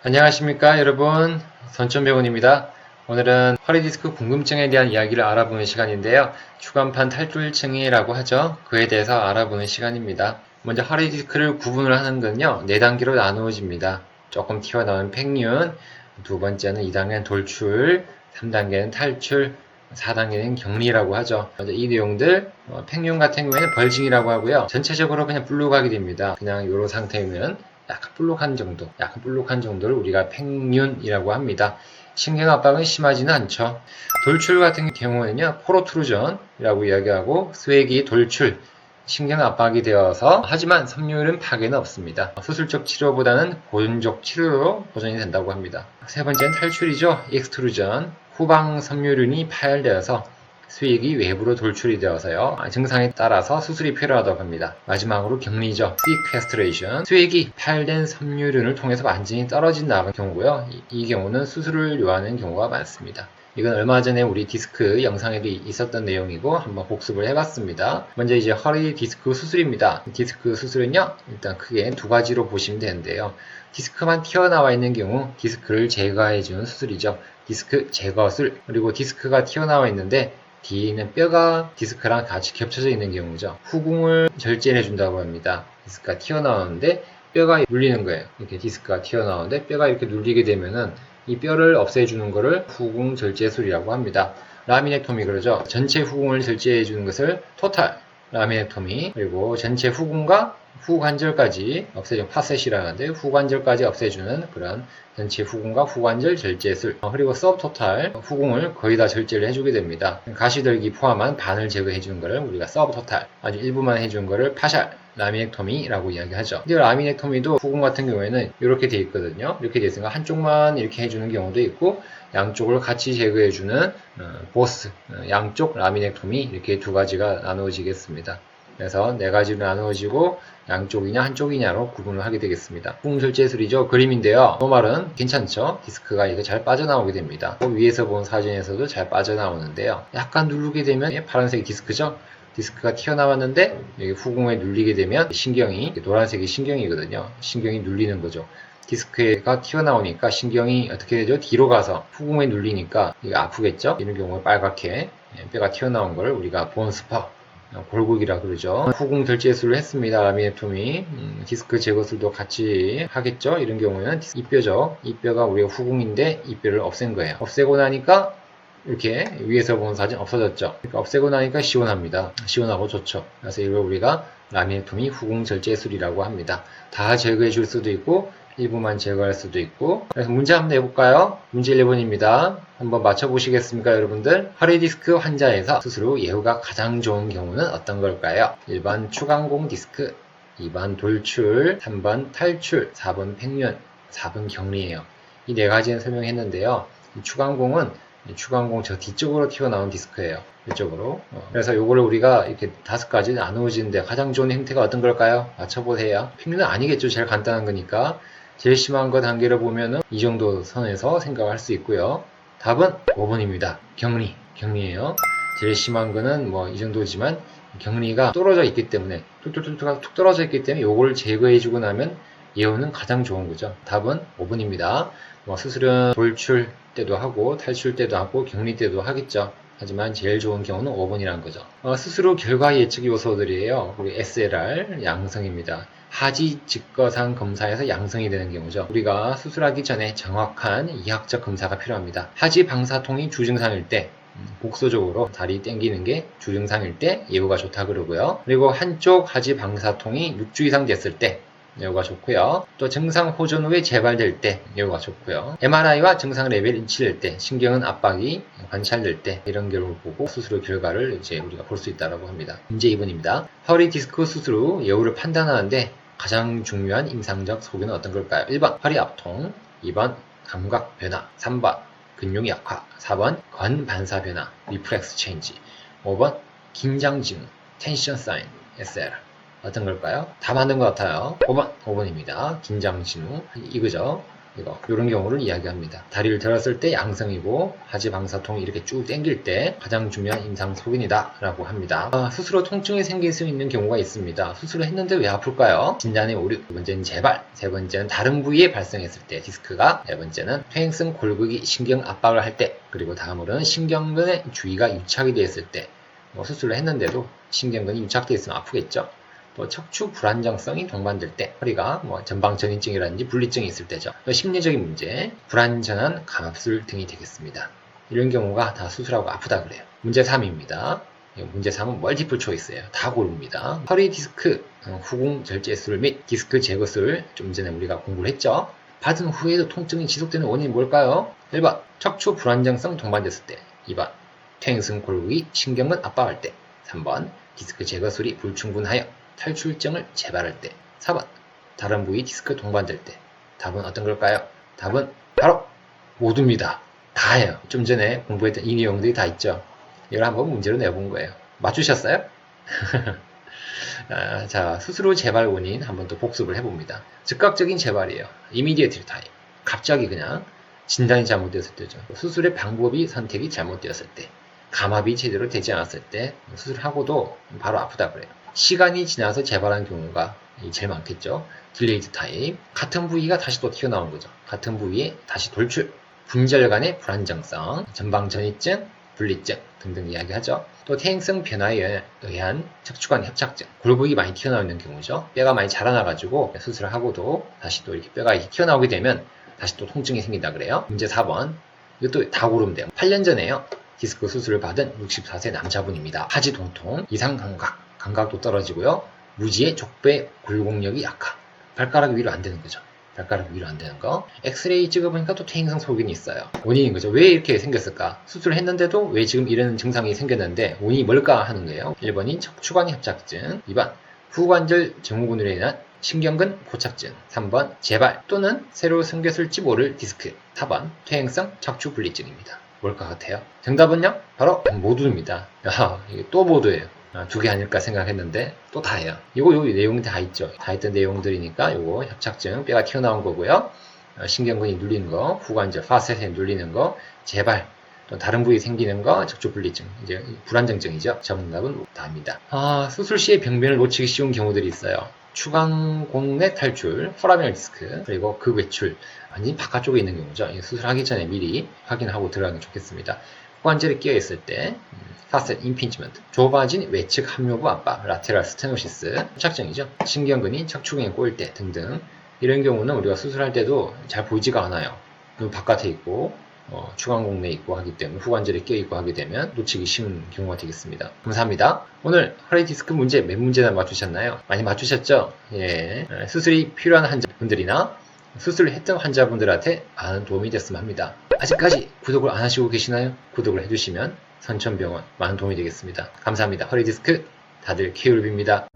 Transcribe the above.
안녕하십니까 여러분, 선천병원입니다. 오늘은 허리디스크 궁금증에 대한 이야기를 알아보는 시간인데요. 추간판 탈출증이라고 하죠. 그에 대해서 알아보는 시간입니다. 먼저 허리디스크를 구분을 하는 건요, 4단계로 나누어집니다. 조금 튀어나온 팽윤, 두 번째는 2단계는 돌출, 3단계는 탈출, 4단계는 격리라고 하죠. 먼저 이 내용들, 팽윤 같은 경우에는 벌징이라고 하고요. 전체적으로 그냥 불룩하게 됩니다. 그냥 이런 상태면 약간 볼록한 정도를 우리가 팽윤이라고 합니다. 신경 압박은 심하지는 않죠. 돌출 같은 경우에는요, 포로트루전이라고 이야기하고, 스웨기 돌출, 신경 압박이 되어서, 하지만 섬유율은 파괴는 없습니다. 수술적 치료보다는 보존적 치료로 보존이 된다고 합니다. 세 번째는 탈출이죠. 익스트루전, 후방 섬유륜이 파열되어서 수액이 외부로 돌출이 되어서요, 증상에 따라서 수술이 필요하다고 합니다. 마지막으로 격리죠. sequestration, 수액이 파열된 섬유륜을 통해서 완전히 떨어진 나간 경우고요. 이 경우는 수술을 요하는 경우가 많습니다. 이건 얼마 전에 우리 디스크 영상에도 있었던 내용이고 한번 복습을 해봤습니다. 먼저 이제 허리 디스크 수술입니다. 디스크 수술은요, 일단 크게 두 가지로 보시면 되는데요. 디스크만 튀어나와 있는 경우 디스크를 제거해주는 수술이죠. 디스크 제거술. 그리고 디스크가 튀어나와 있는데 뒤에 있는 뼈가 디스크랑 같이 겹쳐져 있는 경우죠. 후궁을 절제해 준다고 합니다. 디스크가 튀어나오는데 뼈가 눌리는 거예요. 이렇게 디스크가 튀어나오는데 뼈가 이렇게 눌리게 되면은 이 뼈를 없애주는 것을 후궁 절제술이라고 합니다. 라미넥토미 그러죠. 전체 후궁을 절제해 주는 것을 토탈 라미넥토미, 그리고 전체 후궁과 후관절까지 없애주는 파셋이라는데 후관절까지 없애주는 그런 전체 후궁과 후관절 절제술, 그리고 서브토탈 후궁을 거의 다 절제를 해주게 됩니다. 가시덜기 포함한 반을 제거해주는 것을 우리가 서브토탈, 아주 일부만 해주는 것을 파샬 라미넥토미라고 이야기하죠. 근데 라미넥토미도 후궁 같은 경우에는 이렇게 돼 있거든요. 이렇게 돼 있으니까 한쪽만 이렇게 해주는 경우도 있고 양쪽을 같이 제거해주는 보스, 양쪽 라미넥토미, 이렇게 두 가지가 나누어지겠습니다. 그래서 네 가지로 나누어지고 양쪽이냐 한쪽이냐로 구분을 하게 되겠습니다. 후궁 절제술이죠. 그림인데요. 노말은 괜찮죠? 디스크가 이렇게 잘 빠져나오게 됩니다. 위에서 본 사진에서도 잘 빠져나오는데요. 약간 누르게 되면 파란색 디스크죠? 디스크가 튀어나왔는데 여기 후궁에 눌리게 되면 신경이, 노란색이 신경이거든요. 신경이 눌리는 거죠. 디스크가 튀어나오니까 신경이 어떻게 되죠? 뒤로 가서 후궁에 눌리니까 이게 아프겠죠? 이런 경우에 빨갛게 뼈가 튀어나온 걸 우리가 본스퍼, 골국이라 그러죠. 후궁 절제술을 했습니다. 라미넥토미, 디스크 제거술도 같이 하겠죠. 이런 경우에는 이 뼈죠. 이 뼈가 우리가 후궁인데 이 뼈를 없앤 거예요. 없애고 나니까 이렇게 위에서 본 사진 없어졌죠. 그러니까 없애고 나니까 시원합니다. 시원하고 좋죠. 그래서 이걸 우리가 라미넥토미 후궁 절제술이라고 합니다. 다 제거해 줄 수도 있고 일부만 제거할 수도 있고. 그래서 문제 한번 내볼까요? 문제 1번입니다. 한번 맞춰보시겠습니까 여러분들? 허리디스크 환자에서 수술 후 예후가 가장 좋은 경우는 어떤 걸까요? 1번 추간공 디스크, 2번 돌출, 3번 탈출, 4번 팽윤, 4번 격리예요. 이 네 가지는 설명했는데요. 이 추간공 저 뒤쪽으로 튀어나온 디스크예요. 이쪽으로. 그래서 요거를 우리가 이렇게 5가지 나누어지는데 가장 좋은 형태가 어떤 걸까요? 맞춰보세요. 팽윤은 아니겠죠. 제일 간단한 거니까. 제일 심한 거 단계로 보면은 이 정도 선에서 생각할 수 있고요. 답은 5번입니다. 격리예요. 제일 심한 거는 뭐 이 정도지만 격리가 떨어져 있기 때문에 툭 떨어져 있기 때문에 요걸 제거해주고 나면 예후는 가장 좋은 거죠. 답은 5번입니다. 뭐 수술은 돌출 때도 하고 탈출 때도 하고 격리 때도 하겠죠. 하지만 제일 좋은 경우는 5번이라는 거죠. 수술 후 결과 예측 요소들이에요. 우리 SLR 양성입니다. 하지 직거상 검사에서 양성이 되는 경우죠. 우리가 수술하기 전에 정확한 이학적 검사가 필요합니다. 하지 방사통이 주증상일 때, 복소적으로 다리 당기는 게 주증상일 때 예후가 좋다 그러고요. 그리고 한쪽 하지 방사통이 6주 이상 됐을 때 예후가 좋고요. 또 증상 호전 후에 재발될 때 예후가 좋고요. MRI와 증상 레벨 일치될 때, 신경은 압박이 관찰될 때, 이런 경우를 보고 수술 후 결과를 이제 우리가 볼 수 있다고 합니다. 문제 2번입니다. 허리 디스크 수술 후 예후를 판단하는데 가장 중요한 임상적 소견은 어떤 걸까요? 1번 허리 압통, 2번 감각 변화, 3번 근육 약화, 4번 건 반사 변화, 리플렉스 체인지, 5번 긴장 징후, 텐션 사인, SLR. 어떤 걸까요? 다 맞는 것 같아요. 5번입니다. 긴장 징후. 이거죠. 이런 경우를 이야기합니다. 다리를 들었을 때 양성이고 하지 방사통이 이렇게 쭉 당길 때 가장 중요한 임상 소견이다 라고 합니다. 스스로 통증이 생길 수 있는 경우가 있습니다. 수술을 했는데 왜 아플까요? 진단의 오류. 두 번째는 재발, 세 번째는 다른 부위에 발생했을 때 디스크가, 네 번째는 퇴행성 골격이 신경 압박을 할 때, 그리고 다음으로는 신경근의 주위가 유착이 되었을 때. 수술을 했는데도 신경근이 유착되어 있으면 아프겠죠. 또 척추 불안정성이 동반될 때, 허리가 전방전이증이라든지 분리증이 있을 때죠. 또 심리적인 문제, 불안전한 감압술 등이 되겠습니다. 이런 경우가 다 수술하고 아프다 그래요. 문제 3입니다. 문제 3은 멀티플 초이스예요. 다 고릅니다. 허리 디스크 후궁 절제술 및 디스크 제거술, 좀 전에 우리가 공부를 했죠. 받은 후에도 통증이 지속되는 원인이 뭘까요? 1번 척추 불안정성 동반됐을 때, 2번 퇴행성 골격이 신경근 압박할 때, 3번 디스크 제거술이 불충분하여 탈출증을 재발할 때, 4번 다른 부위 디스크 동반될 때. 답은 어떤 걸까요? 답은 바로 모두입니다. 다예요. 좀 전에 공부했던 이 내용들이 다 있죠. 이걸 한번 문제로 내본 거예요. 맞추셨어요? 자, 수술 후 재발 원인 한번 또 복습을 해봅니다. 즉각적인 재발이에요. immediate time. 갑자기 그냥 진단이 잘못되었을 때죠. 수술의 방법이 선택이 잘못되었을 때, 감압이 제대로 되지 않았을 때, 수술하고도 바로 아프다 그래요. 시간이 지나서 재발한 경우가 제일 많겠죠. 딜레이드 타임. 같은 부위가 다시 또 튀어나온 거죠. 같은 부위에 다시 돌출. 분절간의 불안정성, 전방전이증, 분리증 등등 이야기하죠. 또 퇴행성 변화에 의한 척추관 협착증, 골격이 많이 튀어나오는 경우죠. 뼈가 많이 자라나가지고 수술을 하고도 다시 또 이렇게 뼈가 튀어나오게 되면 다시 또 통증이 생긴다 그래요. 문제 4번. 이것도 다 고르면 돼요. 8년 전에요. 디스크 수술을 받은 64세 남자분입니다. 하지 동통, 이상 감각도 떨어지고요. 무지의 족배 굴곡력이 약화. 발가락 위로 안 되는 거죠. 발가락 위로 안 되는 거. 엑스레이 찍어보니까 또 퇴행성 소견이 있어요. 원인인 거죠. 왜 이렇게 생겼을까? 수술을 했는데도 왜 지금 이런 증상이 생겼는데 원인이 뭘까 하는 거예요. 1번이 척추관 협착증, 2번 후관절 증후군으로 인한 신경근 고착증, 3번 재발 또는 새로 생겼을지 모를 디스크, 4번 퇴행성 척추 분리증입니다. 뭘 것 같아요? 정답은요? 바로 모두입니다. 이게 또 모두예요. 두 개 아닐까 생각했는데 또 다예요. 이거 내용이 다 있죠. 다 있던 내용들이니까 이거 협착증, 뼈가 튀어나온 거고요. 신경근이 눌리는 거, 후관절, 파셋에 눌리는 거, 재발, 또 다른 부위 생기는 거, 척추 분리증, 이제 불안정증이죠. 정답은 다입니다. 수술 시에 병변을 놓치기 쉬운 경우들이 있어요. 추간공내 탈출, 포라미널 디스크, 그리고 극외출, 완전히 바깥쪽에 있는 경우죠. 수술하기 전에 미리 확인하고 들어가는 게 좋겠습니다. 후관절이 끼어있을 때, 파셋 임핀지먼트, 좁아진 외측 합류부 압박, 라테랄 스테노시스, 협착증이죠. 신경근이 척추근에 꼬일 때 등등. 이런 경우는 우리가 수술할 때도 잘 보이지가 않아요. 눈 바깥에 있고 추간공내에 있고 하기 때문에 후관절에 끼어있고 하게 되면 놓치기 쉬운 경우가 되겠습니다. 감사합니다. 오늘 허리 디스크 문제 몇 문제나 맞추셨나요? 많이 맞추셨죠? 예. 수술이 필요한 환자분들이나 수술을 했던 환자분들한테 많은 도움이 됐으면 합니다. 아직까지 구독을 안 하시고 계시나요? 구독을 해주시면 선천병원 많은 도움이 되겠습니다. 감사합니다. 허리 디스크 다들 케어를 빕니다.